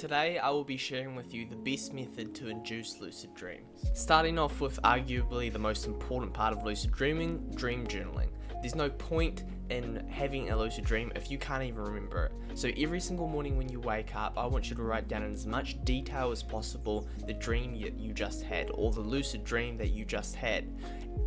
Today I will be sharing with you the best method to induce lucid dreams. Starting off with arguably the most important part of lucid dreaming, dream journaling. There's no point in having a lucid dream if you can't even remember it. So every single morning when you wake up, I want you to write down in as much detail as possible the dream you just had, or the lucid dream that you just had.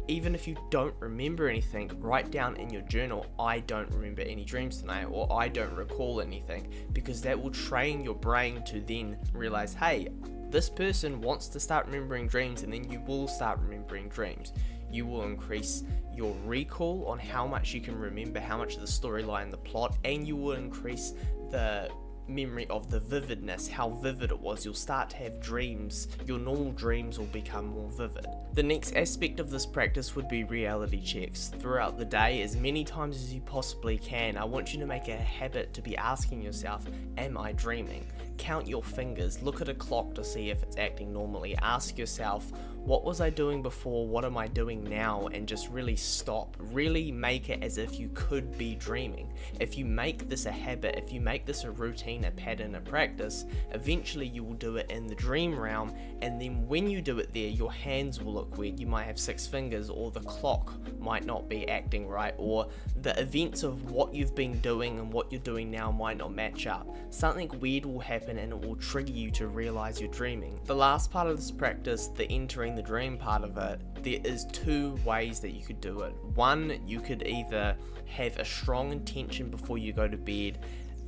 Even if you don't remember anything, write down in your journal, I don't remember any dreams tonight, or I don't recall anything, because that will train your brain to then realize, hey, this person wants to start remembering dreams, and then you will start remembering dreams. You will increase your recall on how much you can remember, how much of the storyline, the plot, and you will increase the memory of the vividness, how vivid it was. You'll start to have dreams. Your normal dreams will become more vivid. The next aspect of this practice would be reality checks. Throughout the day, as many times as you possibly can, I want you to make a habit to be asking yourself, am I dreaming? Count your fingers, look at a clock to see if it's acting normally. Ask yourself, what was I doing before? What am I doing now? And just really stop. Really make it as if you could be dreaming. If you make this a habit, if you make this a routine, a pattern, a practice, eventually you will do it in the dream realm, and then when you do it there, your hands will look weird. You might have 6 fingers, or the clock might not be acting right, or the events of what you've been doing and what you're doing now might not match up. Something weird will happen and it will trigger you to realize you're dreaming. The last part of this practice, the entering the dream part of it, there is 2 ways that you could do it. One, you could either have a strong intention before you go to bed,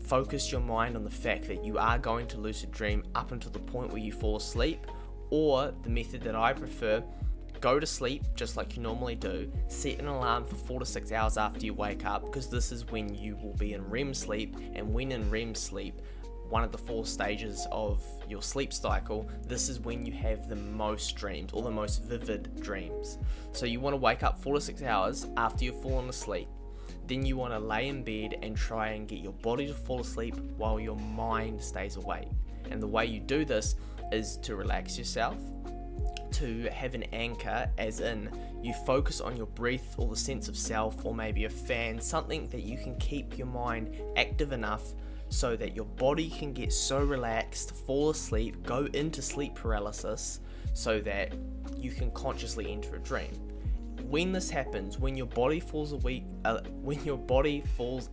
focus your mind on the fact that you are going to lucid dream up until the point where you fall asleep, or the method that I prefer, go to sleep just like you normally do, set an alarm for 4 to 6 hours after you wake up, because this is when you will be in REM sleep, and when in REM sleep, one of the 4 stages of your sleep cycle, this is when you have the most dreams, or the most vivid dreams. So you want to wake up 4 to 6 hours after you've fallen asleep. Then you want to lay in bed and try and get your body to fall asleep while your mind stays awake. And the way you do this is to relax yourself, to have an anchor, as in you focus on your breath or the sense of self, or maybe a fan, something that you can keep your mind active enough so that your body can get so relaxed, fall asleep, go into sleep paralysis, so that you can consciously enter a dream. When this happens, when your body falls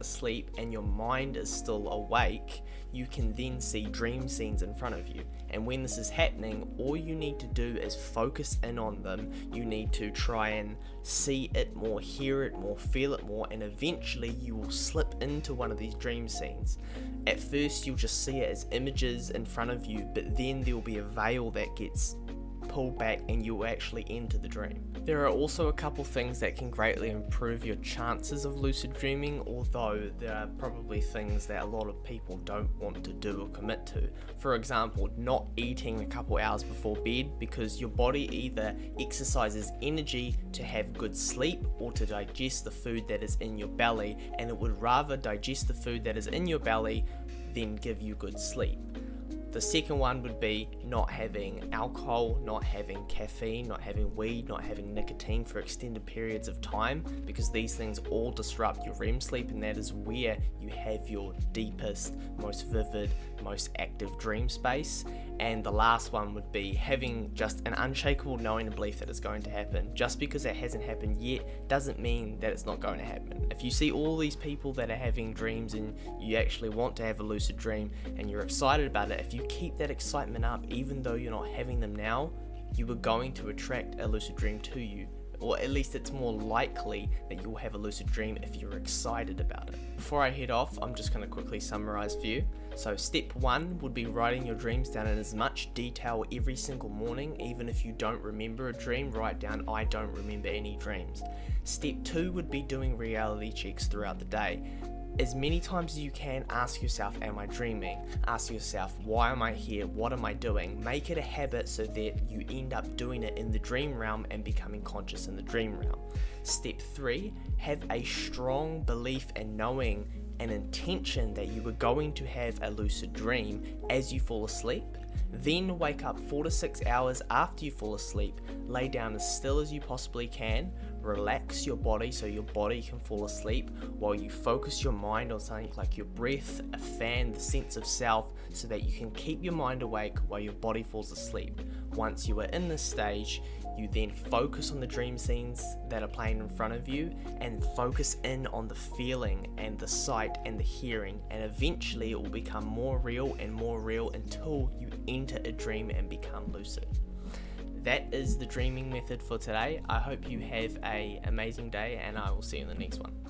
asleep and your mind is still awake, you can then see dream scenes in front of you. And when this is happening, all you need to do is focus in on them. You need to try and see it more, hear it more, feel it more, and eventually you will slip into one of these dream scenes. At first, you'll just see it as images in front of you, but then there will be a veil that gets pulled back and you'll actually enter the dream. There are also a couple things that can greatly improve your chances of lucid dreaming, although there are probably things that a lot of people don't want to do or commit to. For example, not eating a couple hours before bed, because your body either exercises energy to have good sleep or to digest the food that is in your belly, and it would rather digest the food that is in your belly than give you good sleep. The second one would be not having alcohol, not having caffeine, not having weed, not having nicotine for extended periods of time, because these things all disrupt your REM sleep, and that is where you have your deepest, most vivid, most active dream space. And the last one would be having just an unshakable knowing and belief that it's going to happen. Just because it hasn't happened yet doesn't mean that it's not going to happen. If you see all these people that are having dreams and you actually want to have a lucid dream and you're excited about it, if you keep that excitement up even though you're not having them now, you are going to attract a lucid dream to you. Or at least it's more likely that you'll have a lucid dream if you're excited about it. Before I head off, I'm just going to quickly summarize for you. So step 1 would be writing your dreams down in as much detail every single morning. Even if you don't remember a dream, write down, I don't remember any dreams. Step 2 would be doing reality checks throughout the day. As many times as you can, ask yourself, am I dreaming? Ask yourself, why am I here? What am I doing? Make it a habit so that you end up doing it in the dream realm and becoming conscious in the dream realm. Step 3, have a strong belief and knowing an intention that you are going to have a lucid dream as you fall asleep. Then wake up 4 to 6 hours after you fall asleep, lay down as still as you possibly can, relax your body so your body can fall asleep, while you focus your mind on something like your breath, a fan, the sense of self, so that you can keep your mind awake while your body falls asleep. Once you are in this stage, you then focus on the dream scenes that are playing in front of you and focus in on the feeling and the sight and the hearing, and eventually it will become more real and more real until you enter a dream and become lucid. That is the dreaming method for today. I hope you have an amazing day, and I will see you in the next one.